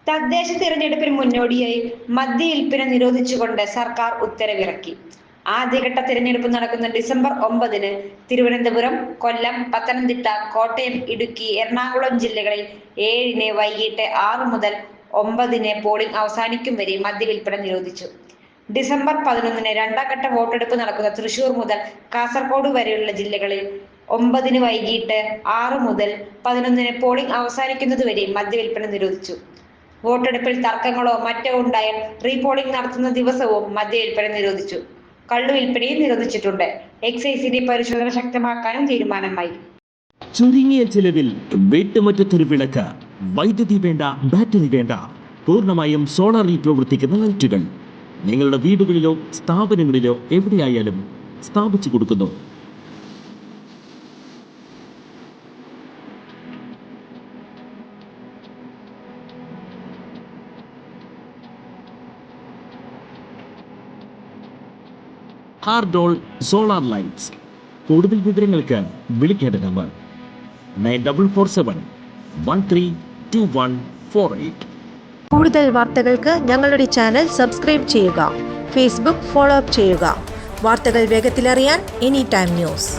തദ്ദേശ തിരഞ്ഞെടുപ്പിന് മുന്നോടിയായി മദ്യ വിൽപ്പന നിരോധിച്ചുകൊണ്ട് സർക്കാർ ഉത്തരവിറക്കി. ആദ്യഘട്ട തിരഞ്ഞെടുപ്പ് നടക്കുന്ന ഡിസംബർ 9-ന് തിരുവനന്തപുരം, കൊല്ലം, പത്തനംതിട്ട, കോട്ടയം, ഇടുക്കി, എറണാകുളം ജില്ലകളിൽ 7-ന് വൈകിട്ട് 6 മുതൽ 9-ന് പോളിംഗ് അവസാനിക്കും വരെ മദ്യവിൽപ്പന നിരോധിച്ചു. ഡിസംബർ 11-ന് രണ്ടാം ഘട്ട വോട്ടെടുപ്പ് നടക്കുന്ന തൃശൂർ മുതൽ കാസർഗോഡ് വരെയുള്ള ജില്ലകളിൽ 9-ന് വൈകിട്ട് 6 മുതൽ 11-ന് പോളിംഗ് അവസാനിക്കുന്നതുവരെ മദ്യവിൽപ്പന നിരോധിച്ചു. വോട്ടെടുപ്പിൽ തർക്കങ്ങളോ മറ്റോ ഉണ്ടായാൽ റീപോളിംഗ് നടത്തുന്ന ദിവസവും മദ്യവിൽപ്പന നിരോധിച്ചു. കള്ളുവിൽപ്പനയും നിരോധിച്ചിട്ടുണ്ട്. എക്സൈസിന്റെ പരിശോധന ശക്തമാക്കാനും തീരുമാനമായി. ചുരുങ്ങിയ ചിലവിൽ വീട്ടുമുറ്റത്തൊരു വിളക്ക്, വൈദ്യുതി വേണ്ട, ബാറ്ററി വേണ്ട, പൂർണ്ണമായും സോളാറിൽ പ്രവർത്തിക്കുന്ന ലൈറ്റുകൾ നിങ്ങളുടെ വീടുകളിലോ സ്ഥാപനങ്ങളിലോ എവിടെയായാലും സ്ഥാപിച്ചു കൊടുക്കുന്നു. ഹാർഡോൾ സോളാർ ലൈറ്റ്സ്. കൂടുതൽ വിവരങ്ങൾക്ക് വിളിക്കേണ്ട നമ്പർ 9447132148. കൂടുതൽ വാർത്തകൾക്ക് ഞങ്ങളുടെ ചാനൽ സബ്സ്ക്രൈബ് ചെയ്യുക. ഫേസ്ബുക്ക് ഫോളോ അപ്പ് ചെയ്യുക. വാർത്തകൾ വേഗത്തിലറിയാൻ എനി ടൈം ന്യൂസ്.